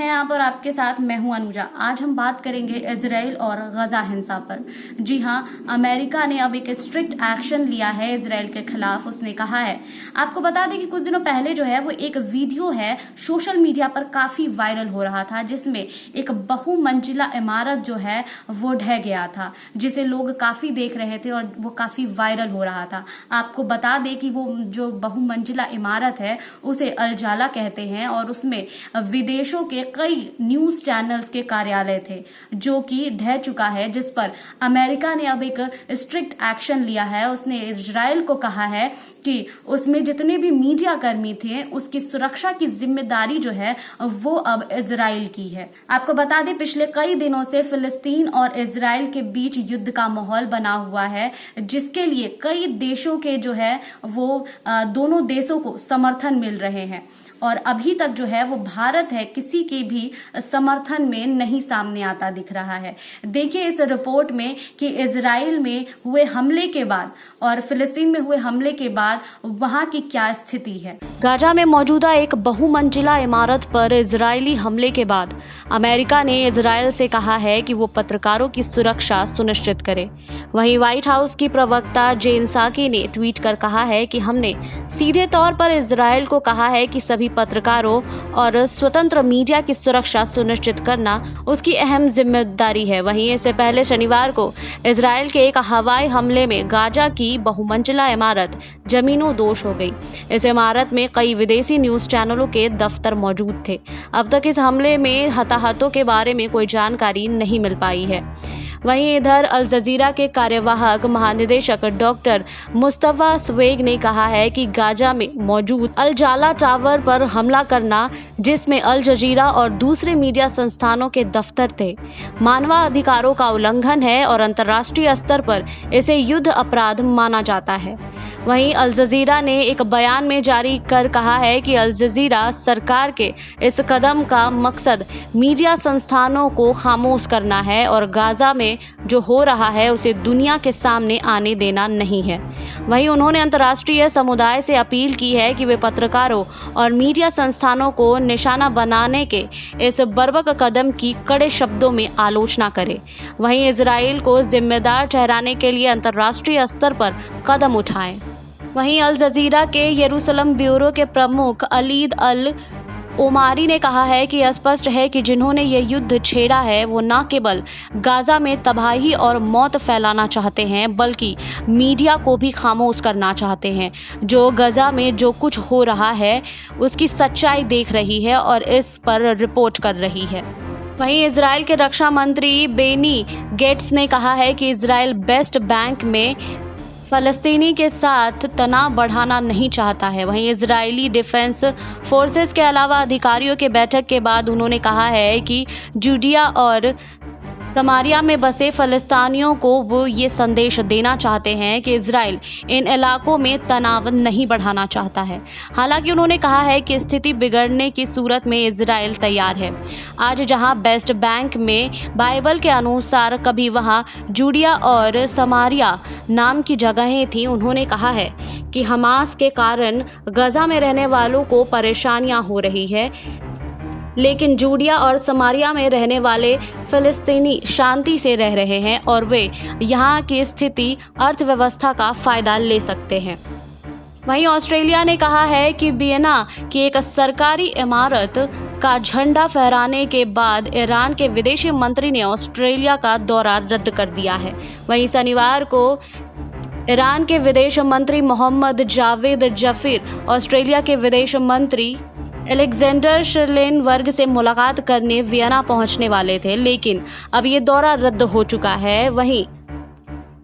हैं आप और आपके साथ मैं हूं अनुजा। आज हम बात करेंगे इजराइल और गजा हिंसा पर। जी हां, अमेरिका ने अब एक स्ट्रिक्ट एक्शन लिया है इजराइल के खिलाफ। उसने कहा है, आपको बता दें कि कुछ दिनों पहले जो है वो एक वीडियो है सोशल मीडिया पर काफी वायरल हो रहा था, जिसमें एक बहुमंजिला इमारत जो है वो ढह गया था, जिसे लोग काफी देख रहे थे और वो काफी वायरल हो रहा था। आपको बता दें कि वो जो बहुमंजिला इमारत है उसे अल-जाला कहते हैं और उसमें विदेशों के कई न्यूज चैनल्स के कार्यालय थे जो कि ढह चुका है, जिस पर अमेरिका ने अब एक स्ट्रिक्ट एक्शन लिया है। उसने इजराइल को कहा है कि उसमें जितने भी मीडिया कर्मी थे उसकी सुरक्षा की जिम्मेदारी जो है वो अब इजराइल की है। आपको बता दें, पिछले कई दिनों से फिलिस्तीन और इजराइल के बीच युद्ध का माहौल बना हुआ है, जिसके लिए कई देशों के जो है वो दोनों देशों को समर्थन मिल रहे हैं और अभी तक जो है वो भारत है किसी के भी समर्थन में नहीं सामने आता दिख रहा है। देखिए इस रिपोर्ट में कि इजराइल में हुए हमले के बाद और फिलिस्तीन में हुए हमले के बाद वहां की क्या स्थिति है। गाजा में मौजूदा एक बहुमंजिला इमारत पर इजरायली हमले के बाद अमेरिका ने इजराइल से कहा है कि वो पत्रकारों की सुरक्षा सुनिश्चित करे। वहीं व्हाइट हाउस की प्रवक्ता जेन साकी ने ट्वीट कर कहा है कि हमने सीधे तौर पर इजराइल को कहा है कि सभी पत्रकारों और स्वतंत्र मीडिया की सुरक्षा सुनिश्चित करना उसकी अहम जिम्मेदारी है। वहीं इससे पहले शनिवार को इजराइल के एक हवाई हमले में गाजा की बहुमंजिला इमारत जमीनों-दोष हो गई। इस इमारत में कई विदेशी न्यूज चैनलों के दफ्तर मौजूद थे। अब तक इस हमले में हताहतों के बारे में कोई जानकारी नहीं मिल पाई है। वहीं इधर अल जजीरा के कार्यवाहक महानिदेशक डॉक्टर मुस्तफा स्वेग ने कहा है कि गाजा में मौजूद अल-जाला टावर पर हमला करना, जिसमें अल जजीरा और दूसरे मीडिया संस्थानों के दफ्तर थे, मानवाधिकारों का उल्लंघन है और अंतर्राष्ट्रीय स्तर पर इसे युद्ध अपराध माना जाता है। वहीं अल जजीरा ने एक बयान में जारी कर कहा है कि अल जजीरा सरकार के इस कदम का मकसद मीडिया संस्थानों को खामोश करना है और गाजा में जो हो रहा है उसे दुनिया के सामने आने देना नहीं है। वहीं उन्होंने अंतर्राष्ट्रीय समुदाय से अपील की है कि वे पत्रकारों और मीडिया संस्थानों को निशाना बनाने के इस बर्बरक कदम की कड़े शब्दों में आलोचना करें। वहीं इजराइल को जिम्मेदार ठहराने के लिए अंतर्राष्ट्रीय स्तर पर कदम उठाएं। वहीं अल जजीरा के यरूशलेम ब्यूरो के प्रमुख अलीद अल ओमारी ने कहा है कि स्पष्ट है कि जिन्होंने ये युद्ध छेड़ा है वो न केवल गाजा में तबाही और मौत फैलाना चाहते हैं, बल्कि मीडिया को भी खामोश करना चाहते हैं, जो गाजा में जो कुछ हो रहा है उसकी सच्चाई देख रही है और इस पर रिपोर्ट कर रही है। वहीं इजराइल के रक्षा मंत्री बेनी गेट्स ने कहा है कि इजराइल वेस्ट बैंक में फलस्तीनी के साथ तनाव बढ़ाना नहीं चाहता है। वहीं इजरायली डिफेंस फोर्सेस के अलावा अधिकारियों के बैठक के बाद उन्होंने कहा है कि जूडिया और समारिया में बसे फलस्तीनियों को वो ये संदेश देना चाहते हैं कि इजराइल इन इलाकों में तनाव नहीं बढ़ाना चाहता है। हालांकि उन्होंने कहा है कि स्थिति बिगड़ने की सूरत में इजराइल तैयार है। आज जहां वेस्ट बैंक में बाइबल के अनुसार कभी वहां जूडिया और समारिया नाम की जगहें थी, उन्होंने कहा है कि हमास के कारण गजा में रहने वालों को परेशानियां हो रही है, लेकिन जूडिया और समारिया में रहने वाले फिलिस्तीनी शांति से रह रहे हैं और वे यहाँ की स्थिति अर्थव्यवस्था का फायदा ले सकते हैं। वहीं ऑस्ट्रेलिया ने कहा है कि वियना की एक सरकारी इमारत का झंडा फहराने के बाद ईरान के विदेश मंत्री ने ऑस्ट्रेलिया का दौरा रद्द कर दिया है। वहीं शनिवार को ईरान के विदेश मंत्री मोहम्मद जावेद जफीर ऑस्ट्रेलिया के विदेश मंत्री अलेक्जेंडर श्लेनबर्ग से मुलाकात करने वियना पहुंचने वाले थे, लेकिन अब ये दौरा रद्द हो चुका है। वहीं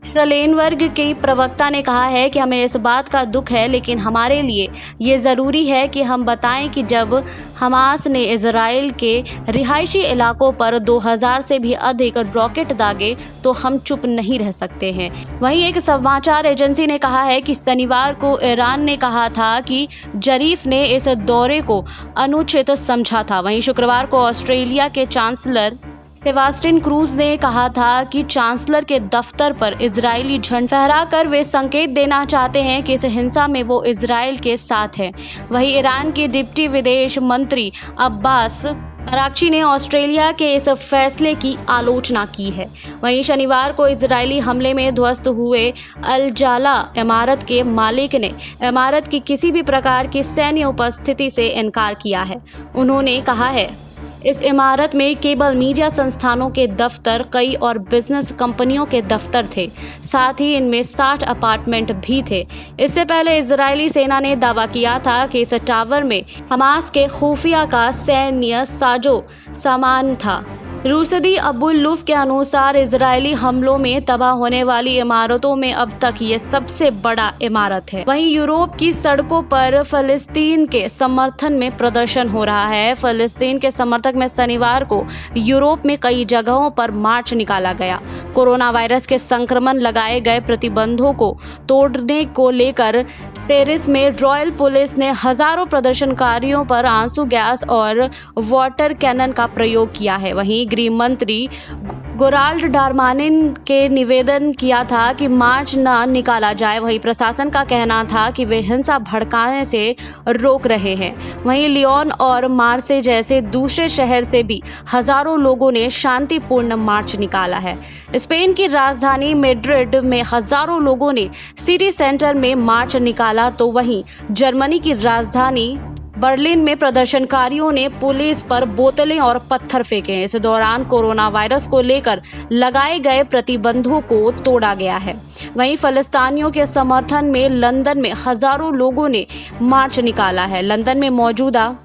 श्लेनबर्ग के प्रवक्ता ने कहा है कि हमें इस बात का दुख है, लेकिन हमारे लिए ये ज़रूरी है कि हम बताएं कि जब हमास ने इजराइल के रिहायशी इलाकों पर 2000 से भी अधिक रॉकेट दागे तो हम चुप नहीं रह सकते हैं। वहीं एक समाचार एजेंसी ने कहा है कि शनिवार को ईरान ने कहा था कि जरीफ ने इस दौरे को अनुचित समझा था। वहीं शुक्रवार को ऑस्ट्रेलिया के चांसलर सेबास्टियन क्रूज ने कहा था कि चांसलर के दफ्तर पर इजरायली झंडा फहराकर वे संकेत देना चाहते हैं कि इस हिंसा में वो इजराइल के साथ हैं। वहीं ईरान के डिप्टी विदेश मंत्री अब्बास कराची ने ऑस्ट्रेलिया के इस फैसले की आलोचना की है। वहीं शनिवार को इजरायली हमले में ध्वस्त हुए अल जाला इमारत के मालिक ने इमारत की किसी भी प्रकार की सैन्य उपस्थिति से इनकार किया है। उन्होंने कहा है, इस इमारत में केवल मीडिया संस्थानों के दफ्तर, कई और बिजनेस कंपनियों के दफ्तर थे, साथ ही इनमें 60 अपार्टमेंट भी थे। इससे पहले इजरायली सेना ने दावा किया था कि इस टावर में हमास के खुफिया का सैन्य साजो सामान था। रूसदी अबुल लुफ के अनुसार इजरायली हमलों में तबाह होने वाली इमारतों में अब तक ये सबसे बड़ा इमारत है। वहीं यूरोप की सड़कों पर फलस्तीन के समर्थन में प्रदर्शन हो रहा है। फलस्तीन के समर्थक में शनिवार को यूरोप में कई जगहों पर मार्च निकाला गया। कोरोना वायरस के संक्रमण लगाए गए प्रतिबंधों को तोड़ने को लेकर पेरिस में रॉयल पुलिस ने हजारों प्रदर्शनकारियों पर आंसू गैस और वाटर कैनन का प्रयोग किया है। वहीं गृह मंत्री गोराल्ड डारमानिन के निवेदन किया था कि मार्च न निकाला जाए। वहीं प्रशासन का कहना था कि वे हिंसा भड़काने से रोक रहे हैं। वहीं लियोन और मार्से जैसे दूसरे शहर से भी हजारों लोगों ने शांतिपूर्ण मार्च निकाला है। स्पेन की राजधानी मैड्रिड में हजारों लोगों ने सिटी सेंटर में मार्च निकाला, तो वहीं जर्मनी की राजधानी बर्लिन में प्रदर्शनकारियों ने पुलिस पर बोतलें और पत्थर फेंके। इस दौरान कोरोना वायरस को लेकर लगाए गए प्रतिबंधों को तोड़ा गया है। वहीं फलस्तीनियों के समर्थन में लंदन में हजारों लोगों ने मार्च निकाला है। लंदन में मौजूदा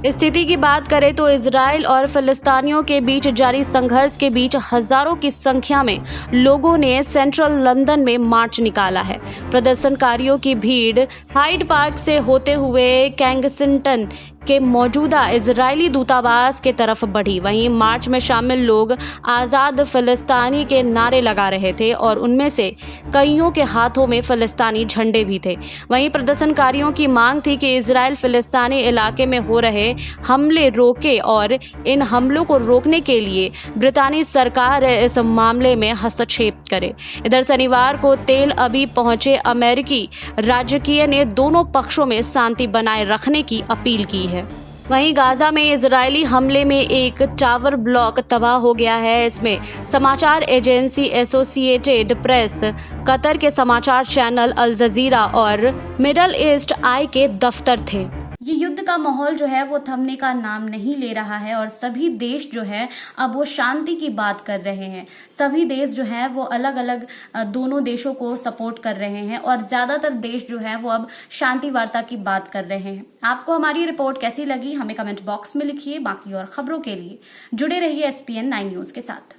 स्थिति की बात करें तो इजराइल और फिलिस्तीनियों के बीच जारी संघर्ष के बीच हजारों की संख्या में लोगों ने सेंट्रल लंदन में मार्च निकाला है। प्रदर्शनकारियों की भीड़ हाइड पार्क से होते हुए कैंगसिंगटन के मौजूदा इजरायली दूतावास के तरफ बढ़ी। वहीं मार्च में शामिल लोग आज़ाद फिलिस्तीनी के नारे लगा रहे थे और उनमें से कईयों के हाथों में फिलिस्तीनी झंडे भी थे। वहीं प्रदर्शनकारियों की मांग थी कि इजराइल फिलिस्तीनी इलाके में हो रहे हमले रोके और इन हमलों को रोकने के लिए ब्रितानी सरकार इस मामले में हस्तक्षेप करे। इधर शनिवार को तेल अवीव पहुंचे अमेरिकी राजकीय ने दोनों पक्षों में शांति बनाए रखने की अपील की है। वहीं गाजा में इजरायली हमले में एक टावर ब्लॉक तबाह हो गया है। इसमें समाचार एजेंसी एसोसिएटेड प्रेस, कतर के समाचार चैनल अल जजीरा और मिडल ईस्ट आई के दफ्तर थे। ये युद्ध का माहौल जो है वो थमने का नाम नहीं ले रहा है और सभी देश जो है अब वो शांति की बात कर रहे हैं। सभी देश जो है वो अलग अलग दोनों देशों को सपोर्ट कर रहे हैं और ज्यादातर देश जो है वो अब शांति वार्ता की बात कर रहे हैं। आपको हमारी रिपोर्ट कैसी लगी हमें कमेंट बॉक्स में लिखिए। बाकी और खबरों के लिए जुड़े रहिए SPN 9 न्यूज के साथ।